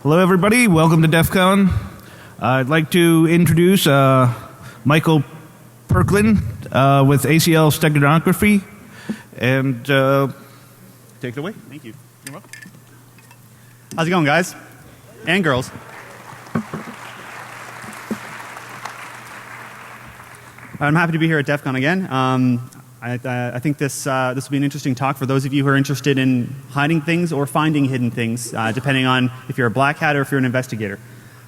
Hello everybody, welcome to DEFCON. I'd like to introduce Michael Perklin with ACL Steganography, and take it away. Thank you. You're welcome. How's it going, guys and girls? I'm happy to be here at DEFCON again. I think this will be an interesting talk for those of you who are interested in hiding things or finding hidden things, depending on if you're a black hat or if you're an investigator.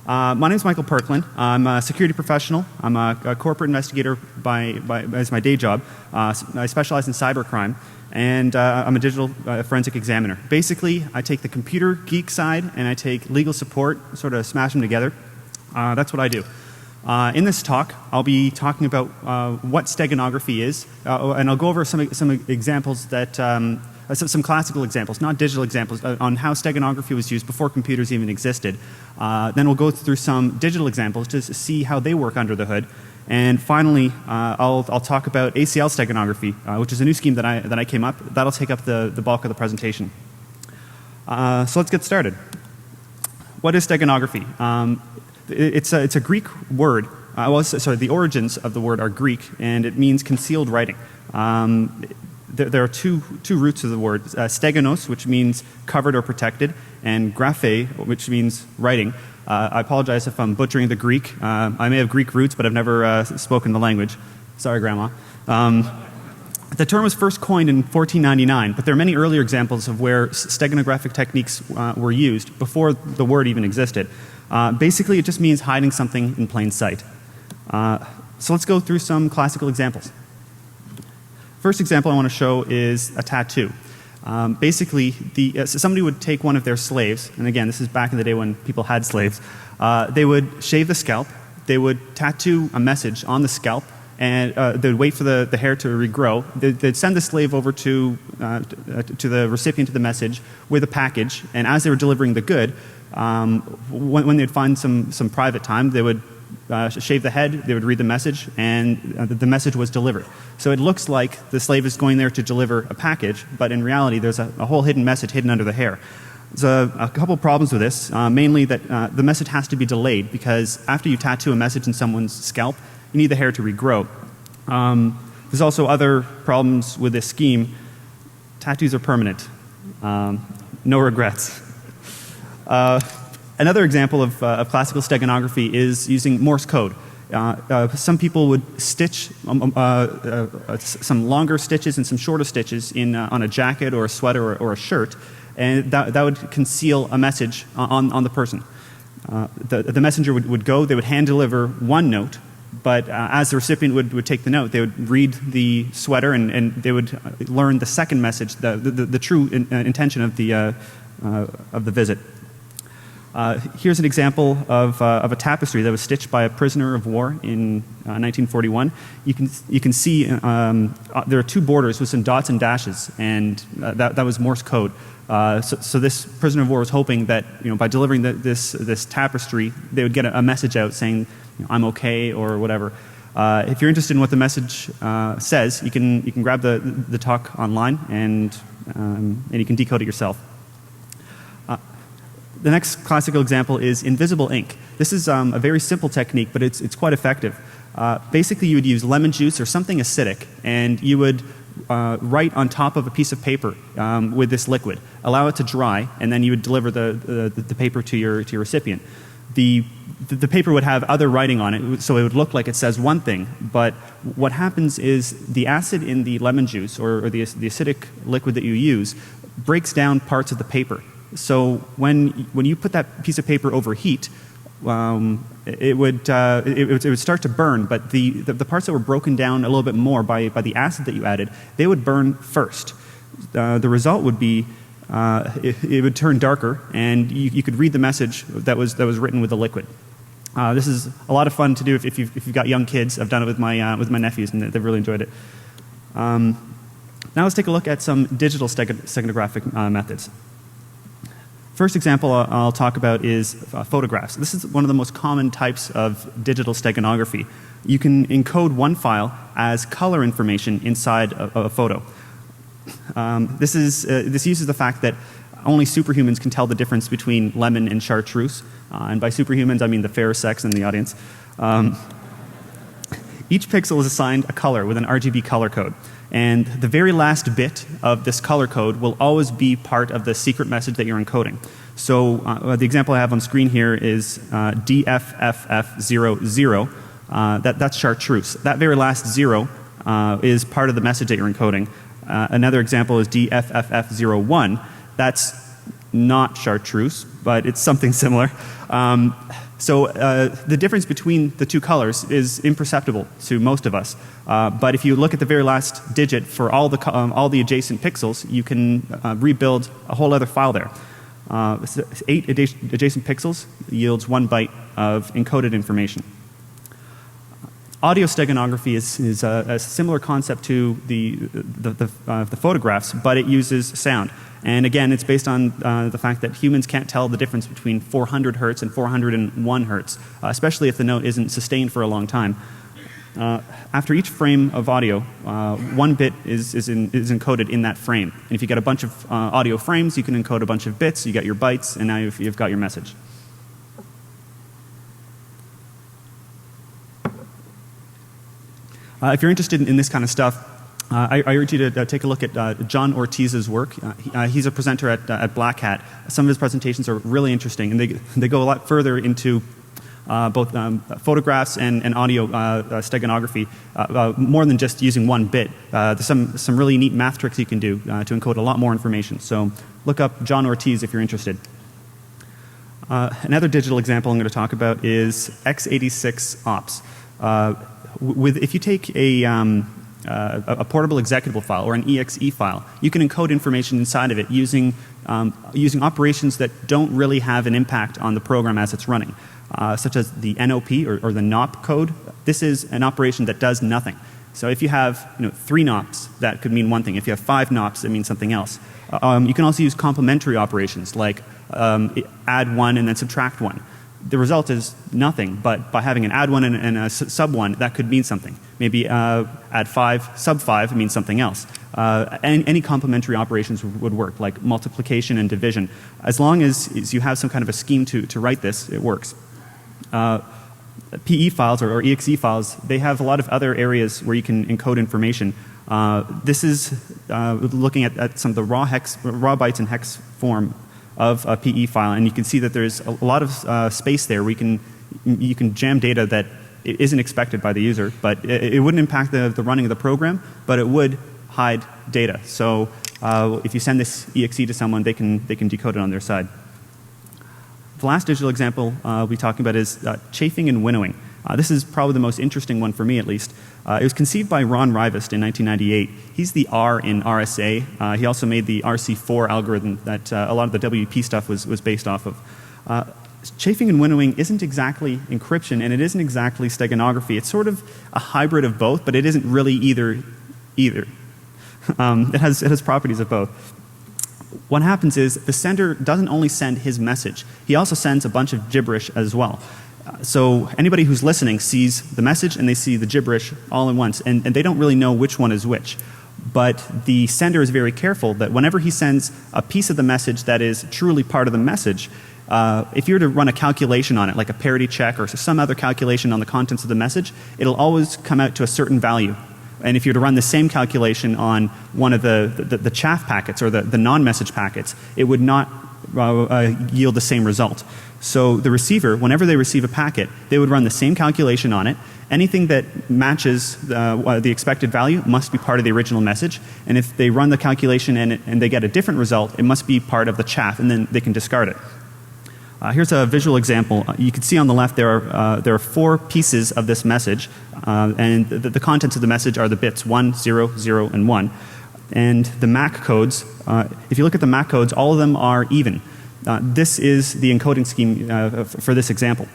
My name is Michael Perklin. I'm a security professional. I'm a corporate investigator as my day job. I specialize in cybercrime, and I'm a digital forensic examiner. Basically, I take the computer geek side and I take legal support, sort of smash them together. That's what I do. In this talk, I'll be talking about what steganography is, and I'll go over some examples that, some classical examples, not digital examples, on how steganography was used before computers even existed. Then we'll go through some digital examples to see how they work under the hood. And finally, I'll talk about ACL steganography, which is a new scheme that I came up. That'll take up the bulk of the presentation. So let's get started. What is steganography? It's a Greek word. The origins of the word are Greek, and it means concealed writing. There are two roots of the word: steganos, which means covered or protected, and graphe, which means writing. I apologize if I'm butchering the Greek. I may have Greek roots, but I've never spoken the language. Sorry, Grandma. The term was first coined in 1499, but there are many earlier examples of where steganographic techniques were used before the word even existed. Basically, it just means hiding something in plain sight. So let's go through some classical examples. First example I want to show is a tattoo. Basically, somebody would take one of their slaves, and again, this is back in the day when people had slaves. They would shave the scalp, they would tattoo a message on the scalp, and they'd wait for the hair to regrow. They'd send the slave over to the recipient of the message with a package, and as they were delivering the good, when they'd find some private time, they would shave the head, they would read the message, and the message was delivered. So it looks like the slave is going there to deliver a package, but in reality there's a whole hidden message hidden under the hair. There's a couple of problems with this, mainly that the message has to be delayed, because after you tattoo a message in someone's scalp, you need the hair to regrow. There's also other problems with this scheme. Tattoos are permanent. No regrets. Another example of classical steganography is using Morse code. Some people would stitch some longer stitches and some shorter stitches on a jacket or a sweater or a shirt, and that would conceal a message on the person. The messenger would go, they would hand deliver one note, but as the recipient would take the note, they would read the sweater and they would learn the second message, the true intention of the visit. Here's an example of a tapestry that was stitched by a prisoner of war in 1941. You can see there are two borders with some dots and dashes, and that was Morse code. So this prisoner of war was hoping that by delivering this tapestry, they would get a message out saying, "I'm okay" or whatever. If you're interested in what the message says, you can grab the talk online and you can decode it yourself. The next classical example is invisible ink. This is a very simple technique, but it's quite effective. Basically, you would use lemon juice or something acidic, and you would write on top of a piece of paper with this liquid, allow it to dry, and then you would deliver the paper to your recipient. The paper would have other writing on it, so it would look like it says one thing, but what happens is the acid in the lemon juice or the acidic liquid that you use breaks down parts of the paper. So when you put that piece of paper over heat, it would start to burn, but the parts that were broken down a little bit more by the acid that you added, they would burn first. The result would be it would turn darker, and you could read the message that was written with the liquid. This is a lot of fun to do if you've got young kids. I've done it with my nephews, and they've really enjoyed it. Now let's take a look at some digital steganographic methods. First example I'll talk about is photographs. This is one of the most common types of digital steganography. You can encode one file as color information inside a photo. This uses the fact that only superhumans can tell the difference between lemon and chartreuse. And by superhumans, I mean the fair sex in the audience. Each pixel is assigned a color with an RGB color code. And the very last bit of this color code will always be part of the secret message that you're encoding. So the example I have on screen here is DFFF00. That's chartreuse. That very last 0 is part of the message that you're encoding. Another example is DFFF01. That's not chartreuse, but it's something similar. So the difference between the two colors is imperceptible to most of us. But if you look at the very last digit for all the adjacent pixels, you can rebuild a whole other file there. 8 adjacent pixels yields 1 byte of encoded information. Audio steganography is a similar concept to the photographs, but it uses sound. And again, it's based on the fact that humans can't tell the difference between 400 hertz and 401 hertz, especially if the note isn't sustained for a long time. After each frame of audio, 1 bit is encoded in that frame. And if you get a bunch of audio frames, you can encode a bunch of bits, you get your bytes, and now you've got your message. If you're interested in this kind of stuff, I urge you to take a look at John Ortiz's work. He's a presenter at Black Hat. Some of his presentations are really interesting, and they go a lot further into both photographs and audio steganography, more than just using 1 bit. There's some really neat math tricks you can do to encode a lot more information. So look up John Ortiz if you're interested. Another digital example I'm going to talk about is x86 ops. If you take a portable executable file or an exe file, you can encode information inside of it using operations that don't really have an impact on the program as it's running, such as the NOP or the NOP code. This is an operation that does nothing. So if you have 3 NOPs, that could mean one thing. If you have 5 NOPs, it means something else. You can also use complementary operations like add 1 and then subtract 1. The result is nothing, but by having an add 1 and a sub 1, that could mean something. Maybe add 5, sub 5 means something else. Any complementary operations would work, like multiplication and division. As long as you have some kind of a scheme to write this, it works. PE files or exe files, they have a lot of other areas where you can encode information. This is looking at some of the raw bytes in hex form of a PE file, and you can see that there's a lot of space there where you can jam data that isn't expected by the user, but it wouldn't impact the running of the program, but it would hide data. So if you send this exe to someone, they can decode it on their side. The last digital example we'll be talking about is chafing and winnowing. This is probably the most interesting one for me, at least. It was conceived by Ron Rivest in 1998. He's the R in RSA. He also made the RC4 algorithm that a lot of the WP stuff was based off of. Chafing and winnowing isn't exactly encryption, and it isn't exactly steganography. It's sort of a hybrid of both, but it isn't really either. It has properties of both. What happens is the sender doesn't only send his message, he also sends a bunch of gibberish as well. So anybody who's listening sees the message and they see the gibberish all at once, and they don't really know which one is which. But the sender is very careful that whenever he sends a piece of the message that is truly part of the message, if you were to run a calculation on it, like a parity check or some other calculation on the contents of the message, it'll always come out to a certain value. And if you were to run the same calculation on one of the chaff packets or the non-message packets, it would not yield the same result. So the receiver, whenever they receive a packet, they would run the same calculation on it. Anything that matches the expected value must be part of the original message. And if they run the calculation and they get a different result, it must be part of the chaff, and then they can discard it. Here's a visual example. You can see on the left there are 4 pieces of this message, and the contents of the message are the bits 1, 0, 0, and 1. And the MAC codes, if you look at the MAC codes, all of them are even. This is the encoding scheme for this example.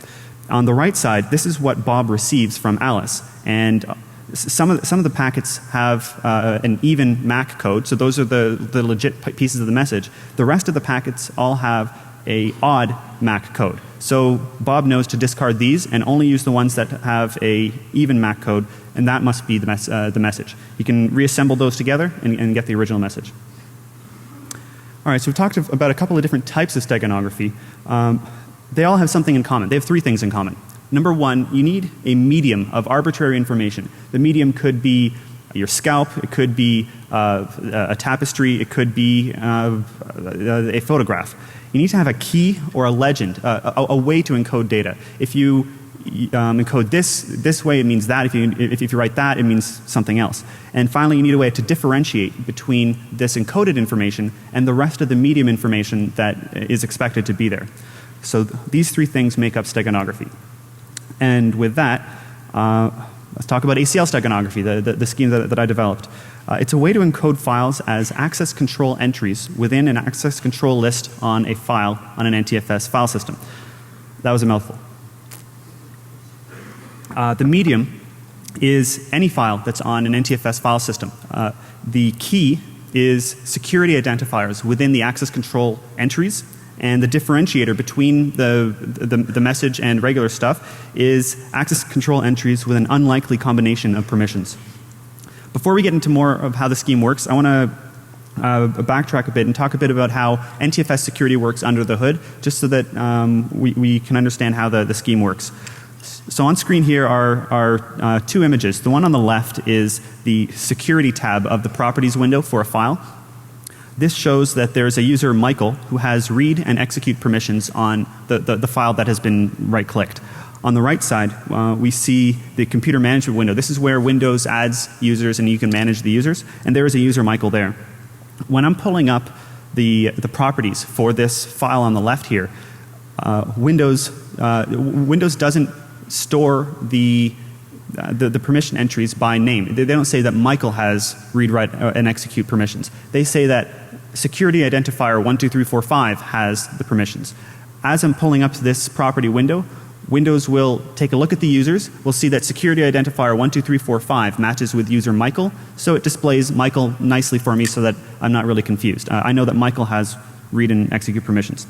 On the right side, this is what Bob receives from Alice, and some of the packets have an even MAC code, so those are the legit pieces of the message. The rest of the packets all have a odd MAC code. So Bob knows to discard these and only use the ones that have a even MAC code, and that must be the message. You can reassemble those together and get the original message. All right, so we've talked about a couple of different types of steganography. They all have something in common. They have three things in common. Number one, you need a medium of arbitrary information. The medium could be your scalp, it could be a tapestry, it could be a photograph. You need to have a key or a legend, a way to encode data. If you encode this way, it means that. If you write that, it means something else. And finally, you need a way to differentiate between this encoded information and the rest of the medium information that is expected to be there. So these three things make up steganography. And with that, let's talk about ACL steganography, the scheme that I developed. It's a way to encode files as access control entries within an access control list on a file on an NTFS file system. That was a mouthful. The medium is any file that's on an NTFS file system. The key is security identifiers within the access control entries, and the differentiator between the message and regular stuff is access control entries with an unlikely combination of permissions. Before we get into more of how the scheme works, I want to backtrack a bit and talk a bit about how NTFS security works under the hood, just so that we can understand how the scheme works. So on screen here are two images. The one on the left is the security tab of the properties window for a file. This shows that there's a user, Michael, who has read and execute permissions on the file that has been right-clicked. On the right side, we see the computer management window. This is where Windows adds users and you can manage the users. And there is a user, Michael, there. When I'm pulling up the properties for this file on the left here, Windows doesn't store the permission entries by name. They don't say that Michael has read, write, and execute permissions. They say that security identifier 12345 has the permissions. As I'm pulling up this property window, Windows will take a look at the users, will see that security identifier 12345 matches with user Michael, so it displays Michael nicely for me so that I'm not really confused. I know that Michael has read and execute permissions.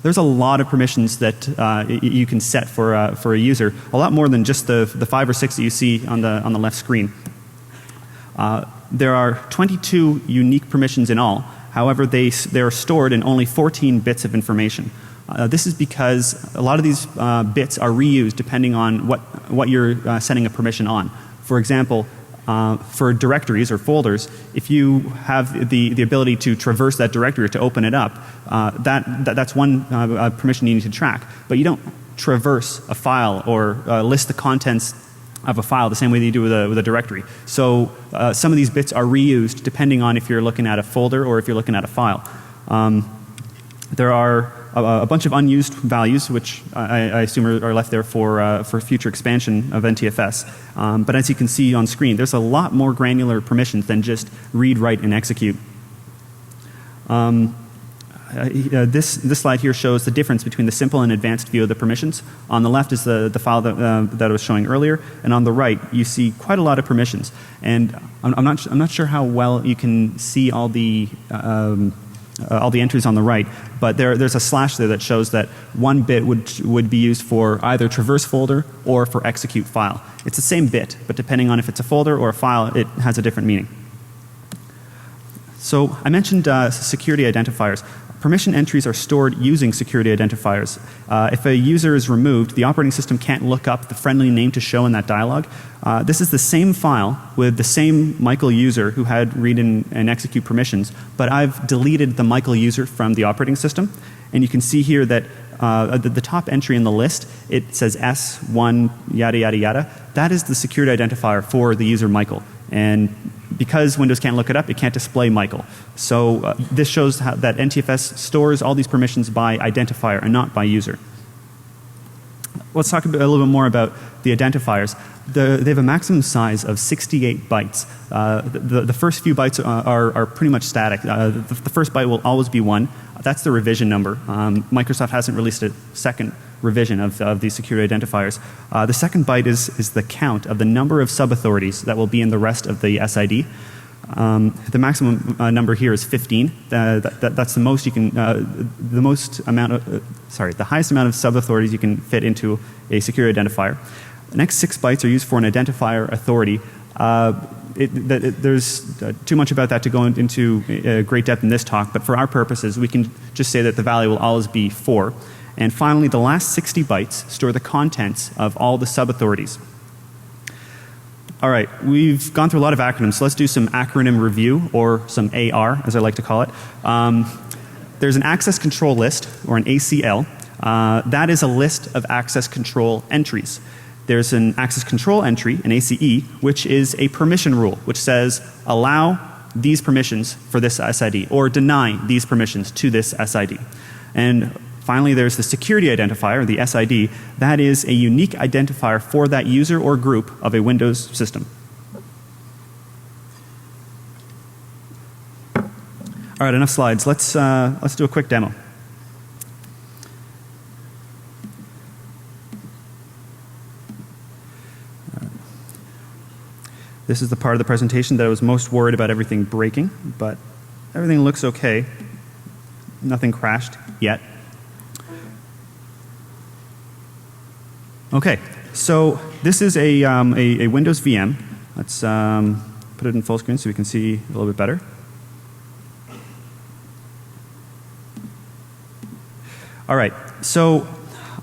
There's a lot of permissions that you can set for a user, a lot more than just the 5 or 6 that you see on the left screen. There are 22 unique permissions in all. However, they are stored in only 14 bits of information. This is because a lot of these bits are reused depending on what you're setting a permission on. For example, for directories or folders, if you have the ability to traverse that directory or to open it up, that's one permission you need to track. But you don't traverse a file or list the contents of a file the same way that you do with a directory. So some of these bits are reused depending on if you're looking at a folder or if you're looking at a file. There are a bunch of unused values, which I assume are left there for future expansion of NTFS. But as you can see on screen, there's a lot more granular permissions than just read, write, and execute. This slide here shows the difference between the simple and advanced view of the permissions. On the left is the file that I was showing earlier, and on the right you see quite a lot of permissions. And I'm not sure how well you can see all the entries on the right, but there's a slash there that shows that one bit would be used for either traverse folder or for execute file. It's the same bit, but depending on if it's a folder or a file, it has a different meaning. So I mentioned security identifiers. Permission entries are stored using security identifiers. If a user is removed, the operating system can't look up the friendly name to show in that dialog. This is the same file with the same Michael user who had read and execute permissions, but I've deleted the Michael user from the operating system. And you can see here that the top entry in the list, it says S1 yada yada yada. That is the security identifier for the user Michael. And because Windows can't look it up, it can't display Michael. So this shows that NTFS stores all these permissions by identifier and not by user. Let's talk a little bit more about the identifiers. They have a maximum size of 68 bytes. The first few bytes are pretty much static. The first byte will always be 1. That's the revision number. Microsoft hasn't released a second revision of these security identifiers. The second byte is the count of the number of sub-authorities that will be in the rest of the SID. The maximum number here is 15. That's the most you can, the highest amount of sub-authorities you can fit into a security identifier. The next 6 bytes are used for an identifier authority. there's too much about that to go into great depth in this talk, but for our purposes, we can just say that the value will always be 4. And finally, the last 60 bytes store the contents of all the sub-authorities. All right, we've gone through a lot of acronyms, so let's do some acronym review, or some AR, as I like to call it. There's an access control list, or an ACL. That is a list of access control entries. There's an access control entry, an ACE, which is a permission rule, which says allow these permissions for this SID, or deny these permissions to this SID. And finally, there's the security identifier, the SID. That is a unique identifier for that user or group of a Windows system. All right, enough slides. Let's do a quick demo. This is the part of the presentation that I was most worried about everything breaking, but everything looks okay. Nothing crashed yet. Okay, so this is a Windows VM. Let's put it in full screen so we can see a little bit better. All right, so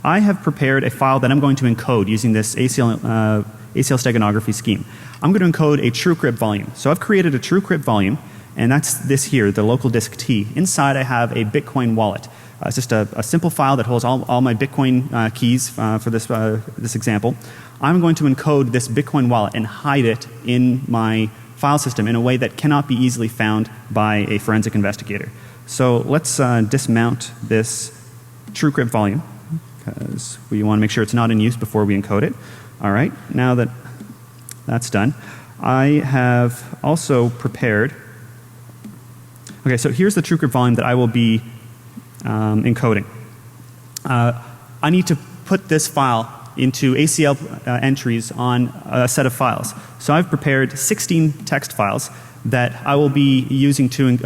I have prepared a file that I'm going to encode using this ACL steganography scheme. I'm going to encode a TrueCrypt volume. So I've created a TrueCrypt volume, and that's this here, the local disk T. Inside I have a Bitcoin wallet. It's just a simple file that holds all my Bitcoin keys for this example. I'm going to encode this Bitcoin wallet and hide it in my file system in a way that cannot be easily found by a forensic investigator. So let's dismount this TrueCrypt volume, because we want to make sure it's not in use before we encode it. All right, now that that's done, I have also prepared. Okay, so here's the TrueCrypt volume that I will be encoding. I need to put this file into ACL entries on a set of files. So I've prepared 16 text files that I will be using to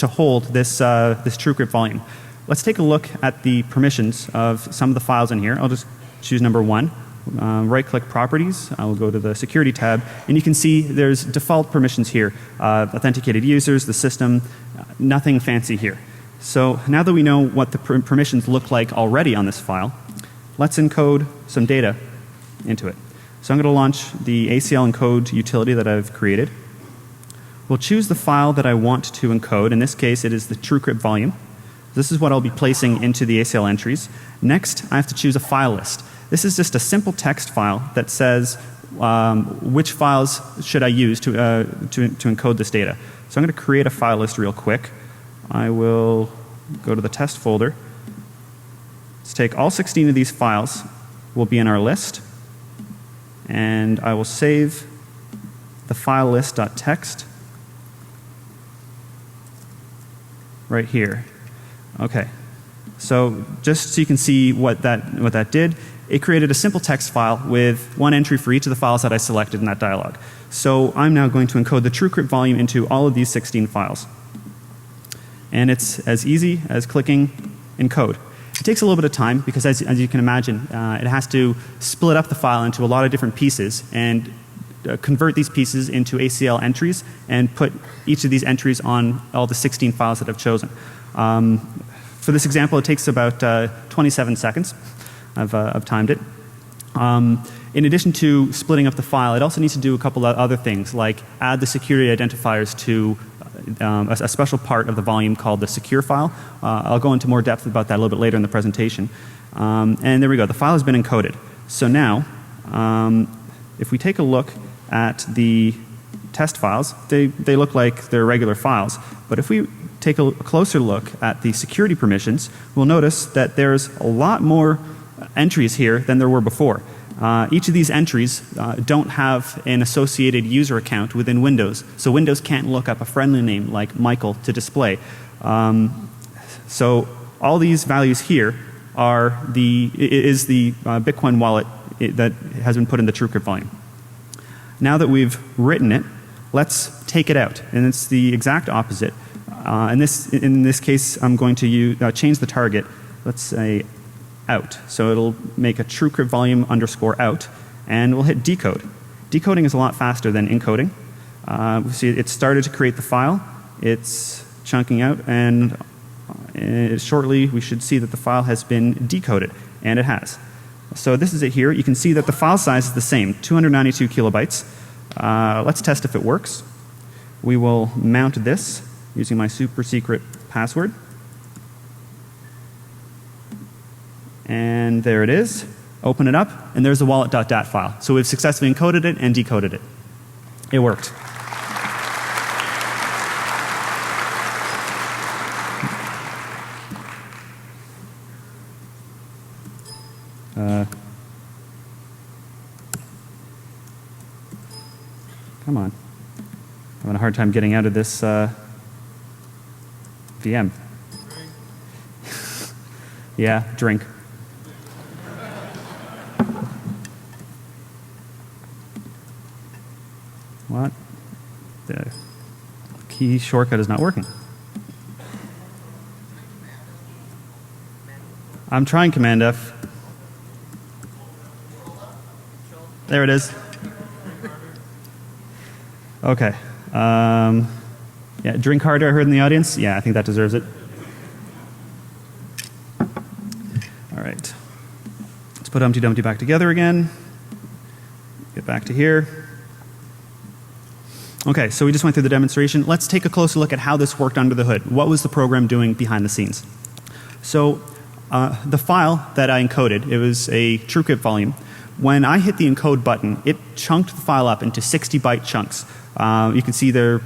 hold this TrueCrypt volume. Let's take a look at the permissions of some of the files in here. I'll just choose number 1. Right click properties. I will go to the security tab, and you can see there's default permissions here. Authenticated users, the system, nothing fancy here. So now that we know what the permissions look like already on this file, let's encode some data into it. So I'm going to launch the ACL encode utility that I've created. We'll choose the file that I want to encode. In this case, it is the TrueCrypt volume. This is what I'll be placing into the ACL entries. Next, I have to choose a file list. This is just a simple text file that says which files should I use to encode this data. So I'm going to create a file list real quick. I will go to the test folder. Let's take all 16 of these files will be in our list, and I will save the file list.txt right here. Okay. So just so you can see what that did, it created a simple text file with one entry for each of the files that I selected in that dialog. So I'm now going to encode the TrueCrypt volume into all of these 16 files. And it's as easy as clicking encode. It takes a little bit of time because as you can imagine, it has to split up the file into a lot of different pieces and convert these pieces into ACL entries and put each of these entries on all the 16 files that I've chosen. For this example, it takes about 27 seconds. I've timed it. In addition to splitting up the file, it also needs to do a couple of other things, like add the security identifiers to a special part of the volume called the secure file. I'll go into more depth about that a little bit later in the presentation. And there we go. The file has been encoded. So now, if we take a look at the test files, they look like they're regular files. But if we take a closer look at the security permissions, we'll notice that there's a lot more entries here than there were before. Each of these entries don't have an associated user account within Windows, so Windows can't look up a friendly name like Michael to display. So all these values here are the Bitcoin wallet that has been put in the TrueCrypt volume. Now that we've written it, let's take it out, and it's the exact opposite. In this case, I'm going to change the target. Let's say out. So it'll make a TrueCrypt volume _ out, and we'll hit decode. Decoding is a lot faster than encoding. We see it started to create the file. It's chunking out, and shortly we should see that the file has been decoded, and it has. So this is it here. You can see that the file size is the same, 292 kilobytes. Let's test if it works. We will mount this using my super secret password. And there it is. Open it up, and there's the wallet.dat file. So we've successfully encoded it and decoded it. It worked. Come on. I'm having a hard time getting out of this VM. Yeah, drink. What? The key shortcut is not working. I'm trying Command F. There it is. Okay. Yeah, drink harder, I heard in the audience. Yeah, I think that deserves it. All right. Let's put Humpty Dumpty back together again. Get back to here. Okay, so we just went through the demonstration. Let's take a closer look at how this worked under the hood. What was the program doing behind the scenes? So the file that I encoded, it was a TrueCrypt volume. When I hit the encode button, it chunked the file up into 60-byte chunks. You can see there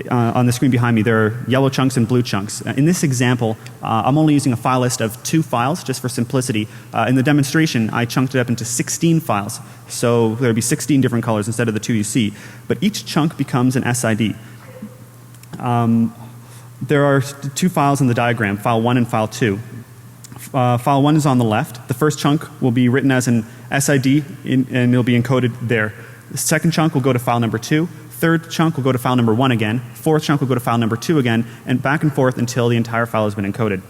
on the screen behind me, there are yellow chunks and blue chunks. In this example, I'm only using a file list of 2 files just for simplicity. In the demonstration, I chunked it up into 16 files. So there would be 16 different colors instead of the 2 you see. But each chunk becomes an SID. There are 2 files in the diagram, file 1 and file 2. File 1 is on the left. The first chunk will be written as an SID and it'll be encoded there. The second chunk will go to file number 2. Third chunk will go to file number 1 again. Fourth chunk will go to file number 2 again, and back and forth until the entire file has been encoded.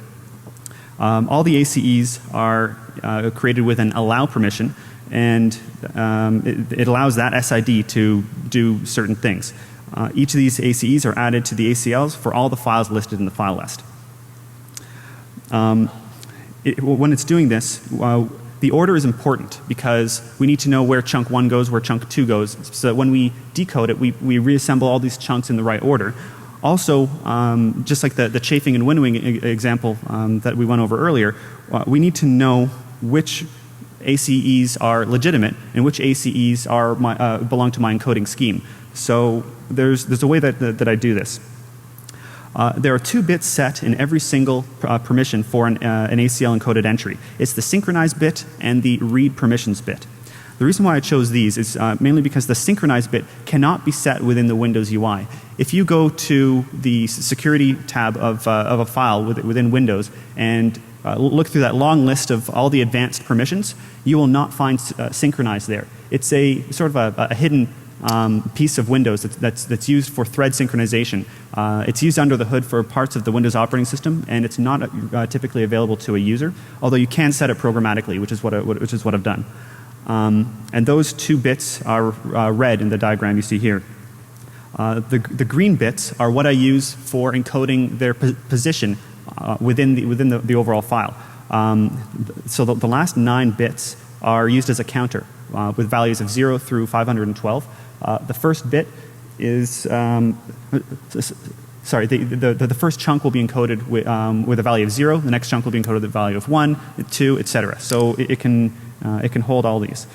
All the ACEs are created with an allow permission, and it allows that SID to do certain things. Each of these ACEs are added to the ACLs for all the files listed in the file list. When it's doing this, the order is important because we need to know where chunk 1 goes, where chunk 2 goes, so that when we decode it, we reassemble all these chunks in the right order. Also, just like the chafing and winnowing example that we went over earlier, we need to know which ACEs are legitimate and which ACEs are belong to my encoding scheme. So there's a way that I do this. There are 2 bits set in every single permission for an ACL encoded entry. It's the synchronize bit and the read permissions bit. The reason why I chose these is mainly because the synchronize bit cannot be set within the Windows UI. If you go to the security tab of a file within Windows and look through that long list of all the advanced permissions, you will not find synchronize there. It's a sort of a hidden piece of Windows that's used for thread synchronization. It's used under the hood for parts of the Windows operating system, and it's not typically available to a user, although you can set it programmatically, which is what I've done. And those 2 bits are red in the diagram you see here. The green bits are what I use for encoding their position within the overall file. So the last 9 bits are used as a counter with values of 0 through 512. The first bit is sorry, the first chunk will be encoded with a value of 0. The next chunk will be encoded with a value of 1, 2, etc. So it can hold all these.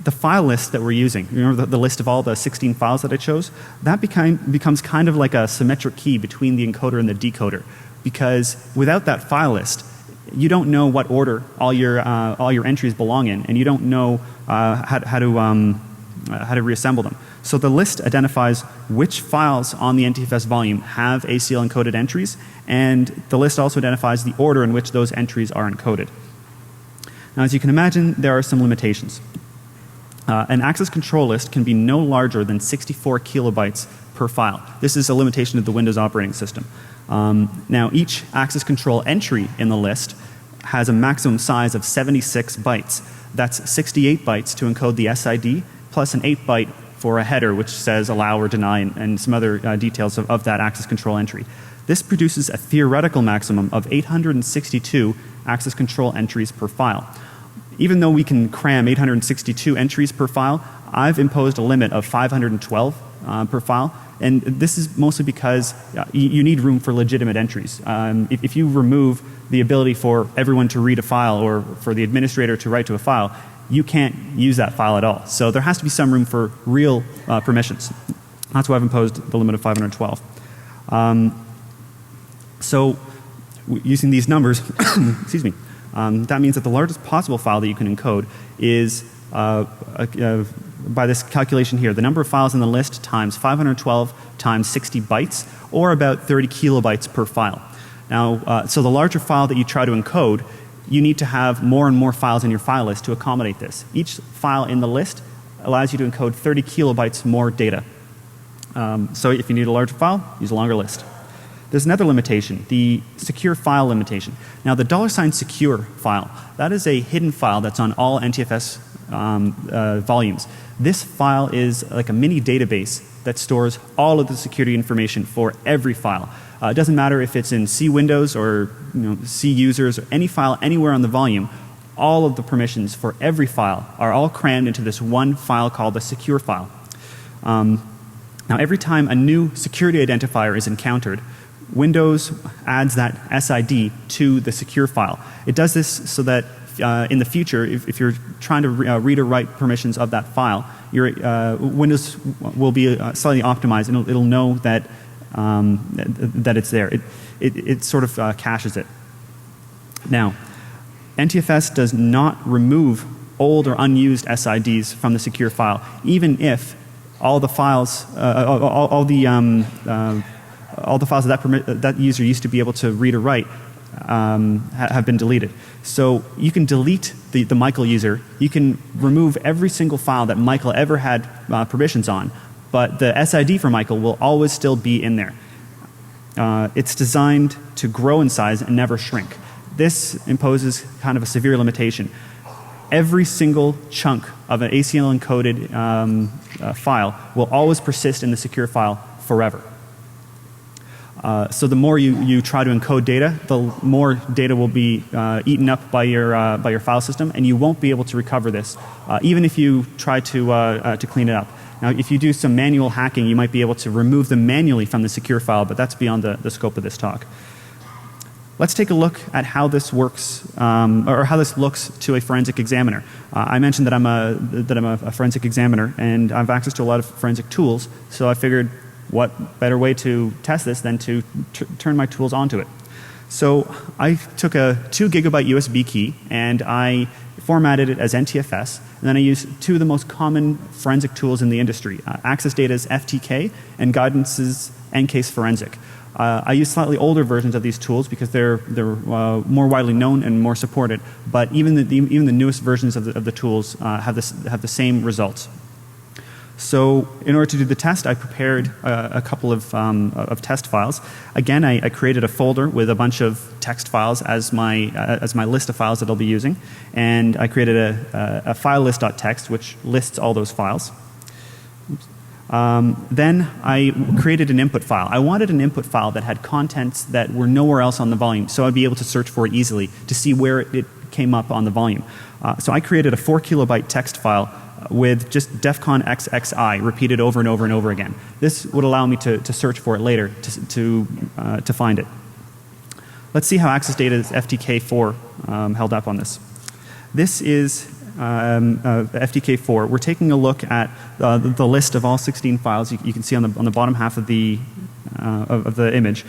The file list that we're using, remember the list of all the 16 files that I chose? That becomes kind of like a symmetric key between the encoder and the decoder, because without that file list, you don't know what order all your entries belong in, and you don't know how to reassemble them. So the list identifies which files on the NTFS volume have ACL encoded entries, and the list also identifies the order in which those entries are encoded. Now, as you can imagine, there are some limitations. An access control list can be no larger than 64 kilobytes per file. This is a limitation of the Windows operating system. Now, each access control entry in the list has a maximum size of 76 bytes. That's 68 bytes to encode the SID plus an 8-byte for a header which says allow or deny and some other details of that access control entry. This produces a theoretical maximum of 862 access control entries per file. Even though we can cram 862 entries per file, I've imposed a limit of 512 per file. And this is mostly because you need room for legitimate entries. If you remove the ability for everyone to read a file or for the administrator to write to a file, you can't use that file at all. So there has to be some room for real permissions. That's why I've imposed the limit of 512. So using these numbers, excuse me, that means that the largest possible file that you can encode is by this calculation here, the number of files in the list times 512 times 60 bytes, or about 30 kilobytes per file. Now, so the larger file that you try to encode, you need to have more and more files in your file list to accommodate this. Each file in the list allows you to encode 30 kilobytes more data. So if you need a larger file, use a longer list. There's another limitation, the secure file limitation. Now the $secure file, that is a hidden file that's on all NTFS volumes. This file is like a mini database that stores all of the security information for every file. It doesn't matter if it's in C Windows or C users or any file anywhere on the volume. All of the permissions for every file are all crammed into this one file called the secure file. Now every time a new security identifier is encountered, Windows adds that SID to the secure file. It does this so that in the future, if you're trying to read or write permissions of that file, your Windows will be slightly optimized, and it'll know that that it's there. It sort of caches it. Now, NTFS does not remove old or unused SIDs from the secure file, even if all the files, all the files that user used to be able to read or write have been deleted. So you can delete the Michael user. You can remove every single file that Michael ever had permissions on, but the SID for Michael will always still be in there. It's designed to grow in size and never shrink. This imposes kind of a severe limitation. Every single chunk of an ACL encoded file will always persist in the secure file forever. So the more you try to encode data, the more data will be eaten up by your file system, and you won't be able to recover this, even if you try to clean it up. Now, if you do some manual hacking, you might be able to remove them manually from the secure file, but that's beyond the scope of this talk. Let's take a look at how this works, or how this looks to a forensic examiner. I mentioned that I'm a forensic examiner, and I have access to a lot of forensic tools, so I figured what better way to test this than to turn my tools onto it. So I took a 2 gigabyte USB key and I formatted it as NTFS, and then I used two of the most common forensic tools in the industry, Access Data's FTK and Guidance's Encase Forensic. I use slightly older versions of these tools because they're more widely known and more supported, but even the newest versions of the tools have the same results. So in order to do the test, I prepared a couple of test files. Again, I created a folder with a bunch of text files as my list of files that I'll be using, and I created a file list.txt which lists all those files. Then I created an input file. I wanted an input file that had contents that were nowhere else on the volume, so I'd be able to search for it easily to see where it came up on the volume. So I created a 4 kilobyte text file with just DEFCON XXI repeated over and over and over again. This would allow me to search for it later to find it. Let's see how Access Data's FTK4 held up on this. This is FTK4. We're taking a look at the list of all 16 files you can see on the bottom half of the image.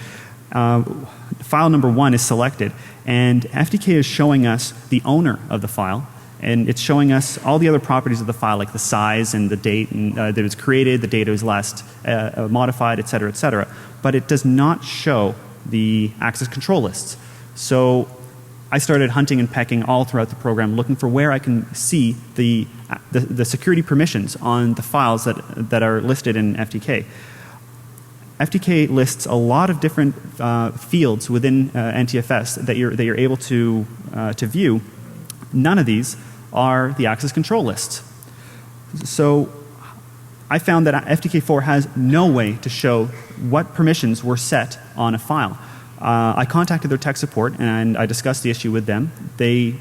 File number 1 is selected, and FTK is showing us the owner of the file. And it's showing us all the other properties of the file, like the size and the date and, that it was created, the date it was last modified, et cetera, et cetera. But it does not show the access control lists. So I started hunting and pecking all throughout the program, looking for where I can see the security permissions on the files that are listed in FTK. FTK lists a lot of different fields within NTFS that you're able to view. None of these are the access control lists. So I found that FTK4 has no way to show what permissions were set on a file. I contacted their tech support and I discussed the issue with them. They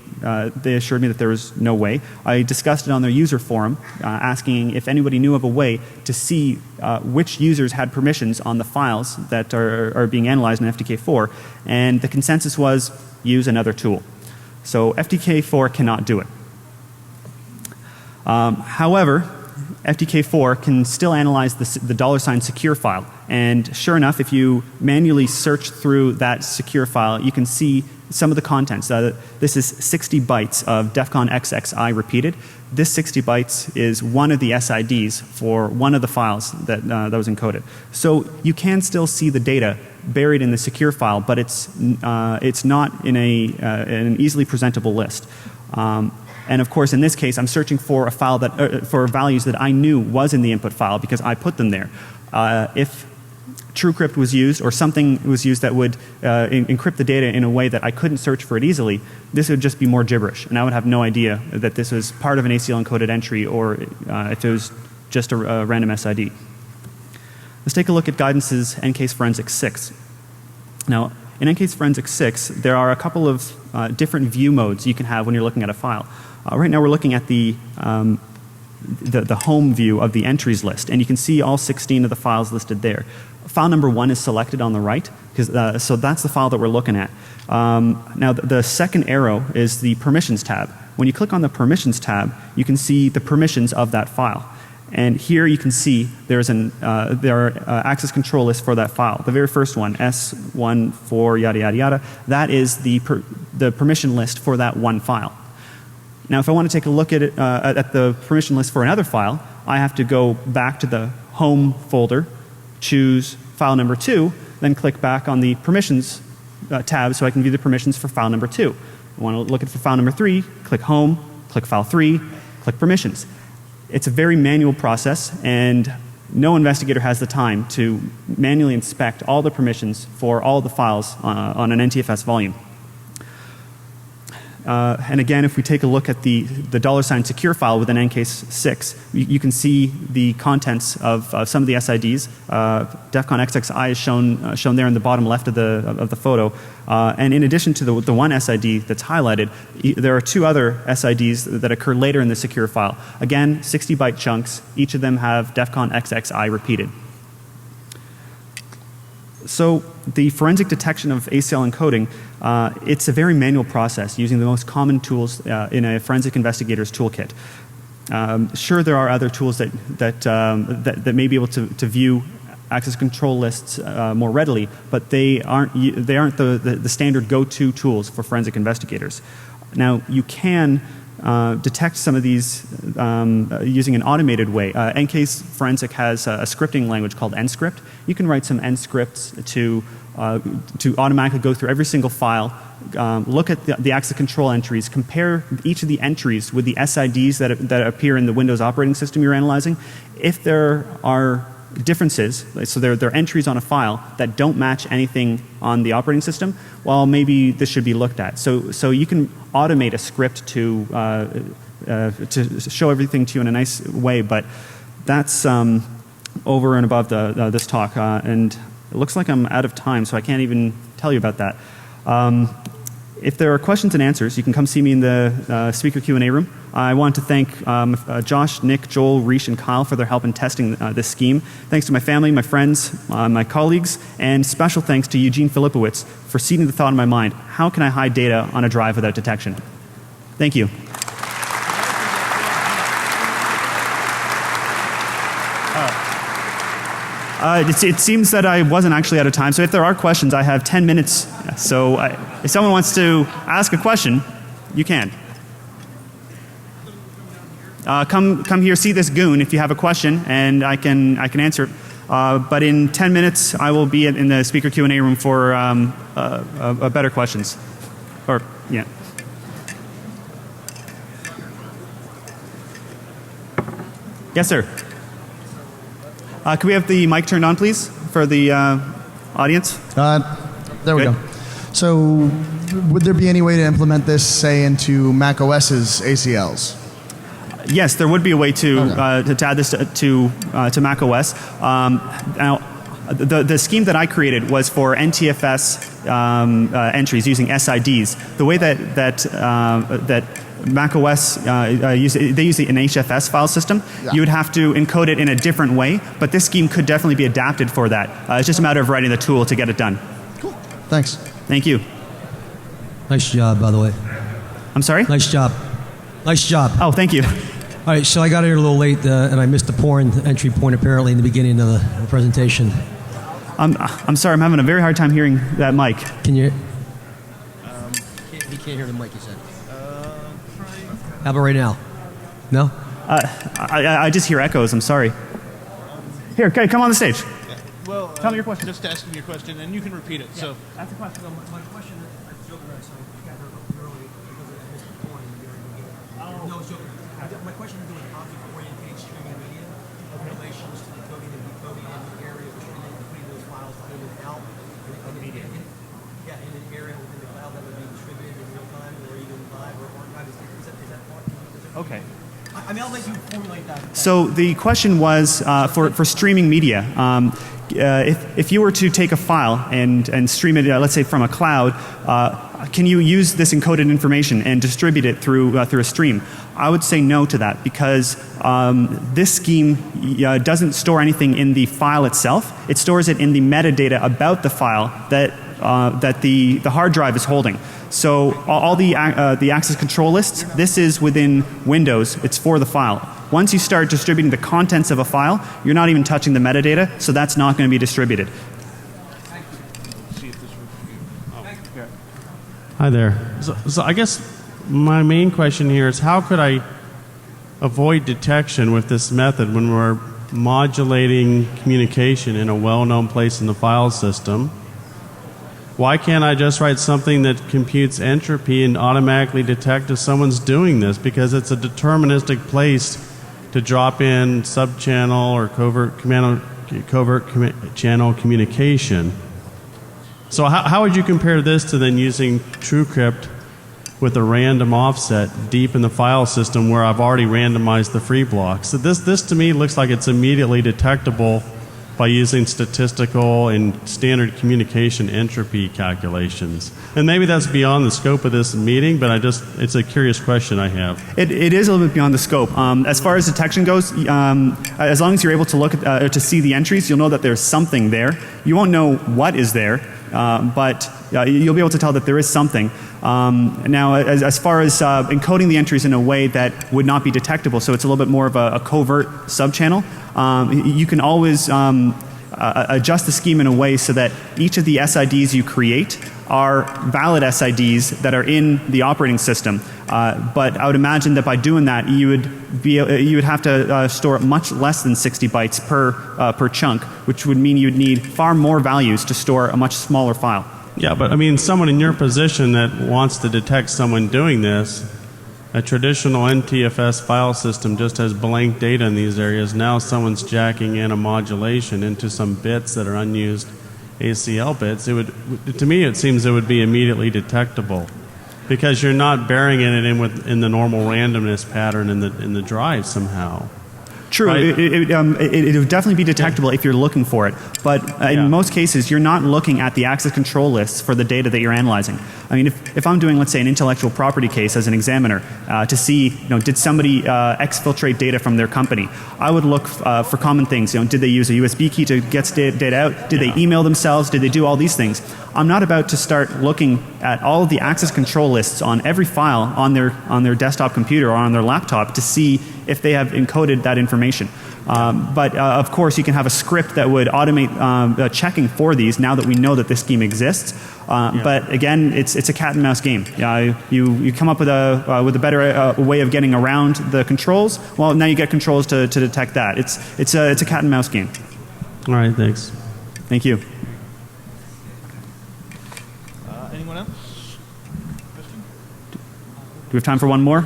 assured me that there was no way. I discussed it on their user forum, asking if anybody knew of a way to see which users had permissions on the files that are being analyzed in FTK4, and the consensus was use another tool. So FTK4 cannot do it. However, FTK4 can still analyze the $ secure file. And sure enough, if you manually search through that secure file, you can see some of the contents. This is 60 bytes of DEFCON XXI repeated. This 60 bytes is one of the SIDs for one of the files that was encoded. So you can still see the data buried in the secure file, but it's not in an easily presentable list. And of course, in this case, I'm searching for a file that for values that I knew was in the input file because I put them there. If TrueCrypt was used or something was used that would encrypt the data in a way that I couldn't search for it easily, this would just be more gibberish, and I would have no idea that this was part of an ACL encoded entry or if it was just a random SID. Let's take a look at Guidance's NCase Forensics 6. Now, in NCase Forensics 6, there are a couple of different view modes you can have when you're looking at a file. Right now we're looking at the home view of the entries list, and you can see all 16 of the files listed there. File number 1 is selected on the right, so that's the file that we're looking at. Now the second arrow is the permissions tab. When you click on the permissions tab, you can see the permissions of that file. And here you can see there are access control lists for that file. The very first one, S14 yada yada yada, that is the permission list for that one file. Now if I want to take a look at it, at the permission list for another file, I have to go back to the home folder, choose file number 2, then click back on the permissions tab so I can view the permissions for file number 2. I want to look at for file number 3, click home, click file 3, click permissions. It's a very manual process, and no investigator has the time to manually inspect all the permissions for all the files on an NTFS volume. And again, if we take a look at the $ secure file within NCase 6, you can see the contents of some of the SIDs. DEFCON XXI is shown there in the bottom left of the photo. And in addition to the one SID that's highlighted, there are 2 other SIDs that occur later in the secure file. Again, 60 byte chunks. Each of them have DEFCON XXI repeated. So the forensic detection of ACL encoding, it's a very manual process using the most common tools in a forensic investigator's toolkit. Sure, there are other tools that may be able to view access control lists more readily, but they aren't the standard go-to tools for forensic investigators. Now, you can detect some of these using an automated way. NCase Forensic has a scripting language called nscript. You can write some nscripts to automatically go through every single file, look at the access control entries, compare each of the entries with the SIDs that appear in the Windows operating system you're analyzing. If there are differences, so there are entries on a file that don't match anything on the operating system, well, maybe this should be looked at. So you can automate a script to show everything to you in a nice way, but that's over and above this talk. And it looks like I'm out of time, so I can't even tell you about that. If there are questions and answers, you can come see me in the speaker Q&A room. I want to thank Josh, Nick, Joel, Rish, and Kyle for their help in testing this scheme. Thanks to my family, my friends, my colleagues, and special thanks to Eugene Filipowicz for seeding the thought in my mind, how can I hide data on a drive without detection? Thank you. It seems that I wasn't actually out of time, so if there are questions, I have 10 minutes. So if someone wants to ask a question, you can. Come here, see this goon if you have a question, and I can answer it. But in 10 minutes, I will be in the speaker Q&A room for better questions. Or, yeah. Yes, sir. Can we have the mic turned on, please, for the audience? There we go. So would there be any way to implement this, say, into Mac OS's ACLs? Yes, there would be a way to add this to Mac OS. Now, the scheme that I created was for NTFS entries using SIDs. The way that Mac OS they use an NTFS file system. Yeah. You would have to encode it in a different way, but this scheme could definitely be adapted for that. It's just a matter of writing the tool to get it done. Cool. Thanks. Thank you. Nice job, by the way. I'm sorry? Nice job. Nice job. Oh, thank you. All right, so I got here a little late, and I missed the porn entry point apparently in the beginning of the presentation. I'm sorry, I'm having a very hard time hearing that mic. Can you? He can't hear the mic, he said. How about right now? No? I just hear echoes, I'm sorry. Here, okay, come on the stage. Yeah. Well, tell me your question. Just asking your question, and you can repeat it. Yeah. So that's the question. My question is, I was joking around, so I got her early because I missed the porn in the beginning. Oh. No, I was joking. My question is doing object-oriented streaming media relations to decoding and decoding in the area between putting those files in and out in the media. Yeah, in an area within the cloud that would be distributed in real time or even live or archived. Is that part? Okay. I mean, I'll let you formulate that. So the question was for streaming media. If you were to take a file and stream it, let's say from a cloud, can you use this encoded information and distribute it through a stream? I would say no to that because this scheme doesn't store anything in the file itself. It stores it in the metadata about the file that the hard drive is holding. So all the access control lists, this is within Windows. It's for the file. Once you start distributing the contents of a file, you're not even touching the metadata, so that's not going to be distributed. Hi there. So I guess my main question here is how could I avoid detection with this method when we're modulating communication in a well-known place in the file system? Why can't I just write something that computes entropy and automatically detect if someone's doing this? Because it's a deterministic place to drop in sub-channel or covert channel communication. So how would you compare this to then using TrueCrypt with a random offset deep in the file system where I've already randomized the free blocks? So this to me looks like it's immediately detectable by using statistical and standard communication entropy calculations. And maybe that's beyond the scope of this meeting, but it's a curious question I have. It is a little bit beyond the scope. As far as detection goes, as long as you're able to look at, to see the entries, you'll know that there's something there. You won't know what is there, but you'll be able to tell that there is something. Now, as far as encoding the entries in a way that would not be detectable, so it's a little bit more of a covert subchannel, you can always adjust the scheme in a way so that each of the SIDs you create are valid SIDs that are in the operating system. But I would imagine that by doing that, you would have to store much less than 60 bytes per chunk, which would mean you would need far more values to store a much smaller file. Yeah, but I mean, someone in your position that wants to detect someone doing this, a traditional NTFS file system just has blank data in these areas. Now someone's jacking in a modulation into some bits that are unused ACL bits. It would, to me, it seems it would be immediately detectable because you're not burying it in the normal randomness pattern in the drive somehow. True, right? It would definitely be detectable if you're looking for it, but in most cases you're not looking at the access control lists for the data that you're analyzing. I mean, if I'm doing, let's say, an intellectual property case as an examiner to see, did somebody exfiltrate data from their company, I would look for common things. Did they use a USB key to get data out? Did they email themselves? Did they do all these things? I'm not about to start looking at all of the access control lists on every file on their desktop computer or on their laptop to see if they have encoded that information. But of course you can have a script that would automate checking for these now that we know that this scheme exists. But again, it's a cat and mouse game. You come up with a better way of getting around the controls. Well, now you get controls to detect that. It's a cat and mouse game. All right, thanks. Thank you. Anyone else? Do we have time for one more?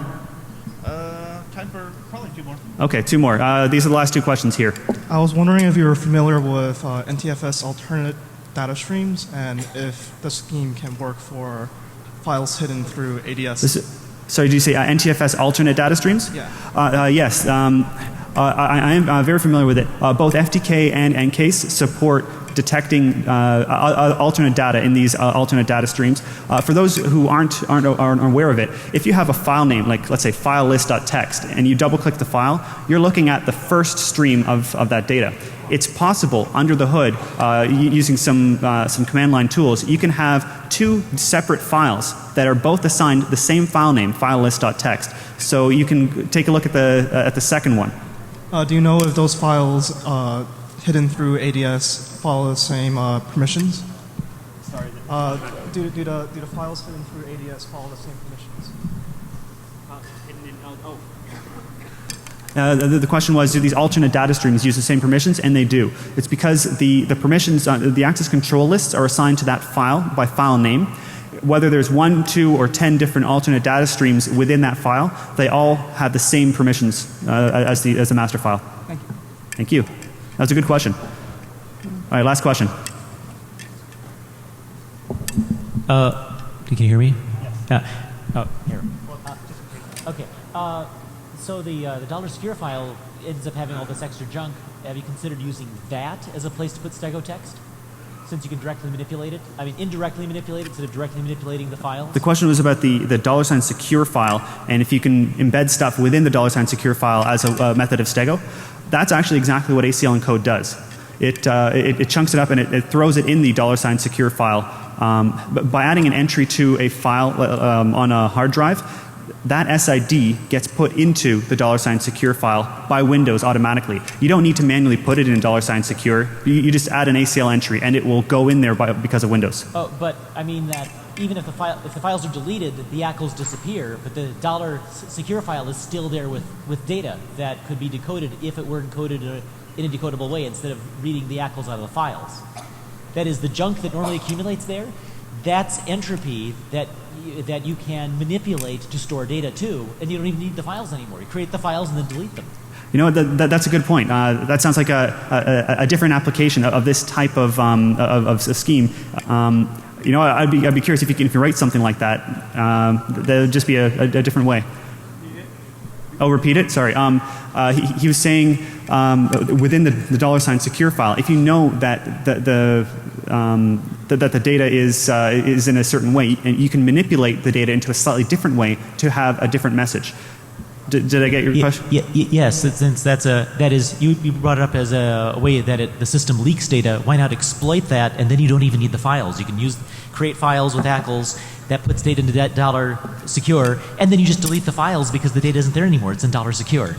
Time for probably two more. Okay, two more. These are the last two questions here. I was wondering if you were familiar with NTFS alternate data streams and if the scheme can work for files hidden through ADS. Sorry, did you say NTFS alternate data streams? Yeah. Yes. I am very familiar with it. Both FTK and NCase support detecting alternate data in these alternate data streams. For those who aren't aware of it, if you have a file name, like let's say file list.txt, and you double click the file, you're looking at the first stream of that data. It's possible under the hood, using some command line tools, you can have two separate files that are both assigned the same file name, file list.txt. So you can take a look at the second one. Do you know if those files hidden through ADS follow the same permissions? Sorry. Do the files hidden through ADS follow the same permissions? The question was, do these alternate data streams use the same permissions? And they do. It's because the permissions, the access control lists are assigned to that file by file name. Whether there's 1, 2, or 10 different alternate data streams within that file, they all have the same permissions as the master file. Thank you. Thank you. That was a good question. All right, last question. Can you hear me? Yes. Oh, here. Okay. So the dollar secure file ends up having all this extra junk. Have you considered using that as a place to put stego text? Since you can directly manipulate it? I mean, indirectly manipulate it instead of directly manipulating the files? The question was about the $ secure file, and if you can embed stuff within the $ secure file as a method of stego. That's actually exactly what ACL encode does. It chunks it up and it throws it in the $ secure file. But by adding an entry to a file on a hard drive, that SID gets put into the $ secure file by Windows automatically. You don't need to manually put it in $ secure. You just add an ACL entry and it will go in there because of Windows. Oh, but I mean that even if the files are deleted, the ACLs disappear, but the $ secure file is still there with data that could be decoded if it were encoded in a decodable way instead of reading the ACLs out of the files. That is, the junk that normally accumulates there, that's entropy that you can manipulate to store data to, and you don't even need the files anymore. You create the files and then delete them. You know, that's a good point. That sounds like a different application of this type of scheme. You know, I'd be curious if you write something like that. That would just be a different way. Oh, repeat it? Sorry. He was saying within the $ secure file, if you know that the data is in a certain way, and you can manipulate the data into a slightly different way to have a different message. Did I get your question? Yes, since that is you brought it up as a way that the system leaks data. Why not exploit that, and then you don't even need the files. You can create files with ACLs that puts data into that $ secure, and then you just delete the files because the data isn't there anymore. It's in $ secure.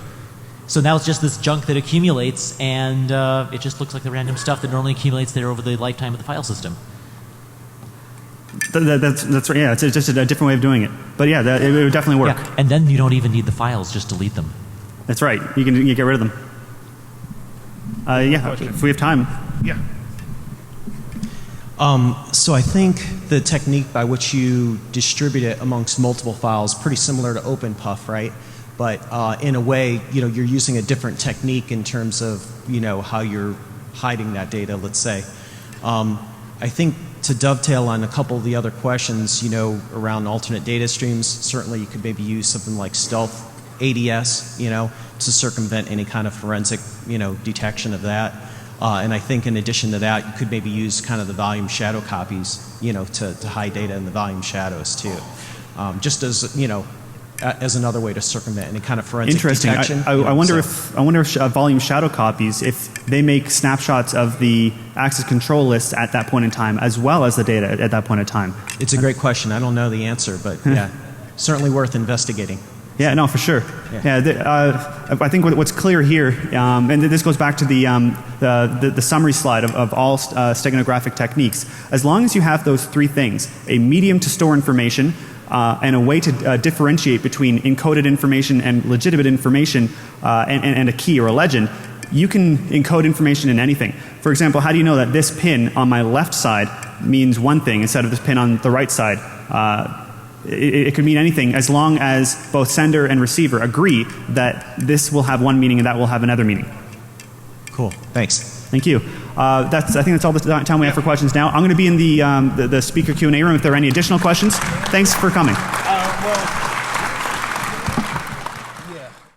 So now it's just this junk that accumulates, and it just looks like the random stuff that normally accumulates there over the lifetime of the file system. That's right. Yeah, it's just a different way of doing it. But yeah, it would definitely work. Yeah, and then you don't even need the files; just delete them. That's right. You get rid of them. Yeah, if we have time. Yeah. So I think the technique by which you distribute it amongst multiple files is pretty similar to OpenPuff, right? But in a way, you know, you're using a different technique in terms of, you know, how you're hiding that data, let's say. I think to dovetail on a couple of the other questions, you know, around alternate data streams, certainly you could maybe use something like stealth ADS, you know, to circumvent any kind of forensic, you know, detection of that. And I think in addition to that, you could maybe use kind of the volume shadow copies, you know, to hide data in the volume shadows too. Just as, you know, as another way to circumvent any kind of forensic detection. I wonder if volume shadow copies, if they make snapshots of the access control list at that point in time, as well as the data at that point in time. It's a great question. I don't know the answer, but yeah, certainly worth investigating. Yeah, no, for sure. Yeah, I think what's clear here, and this goes back to the summary slide of all steganographic techniques. As long as you have those three things, a medium to store information, and a way to differentiate between encoded information and legitimate information, and a key or a legend, you can encode information in anything. For example, how do you know that this pin on my left side means one thing instead of this pin on the right side? It could mean anything as long as both sender and receiver agree that this will have one meaning and that will have another meaning. Cool. Thanks. Thank you. I think that's all the time we have for questions now. I'm going to be in the speaker Q&A room if there are any additional questions. Thanks for coming. Well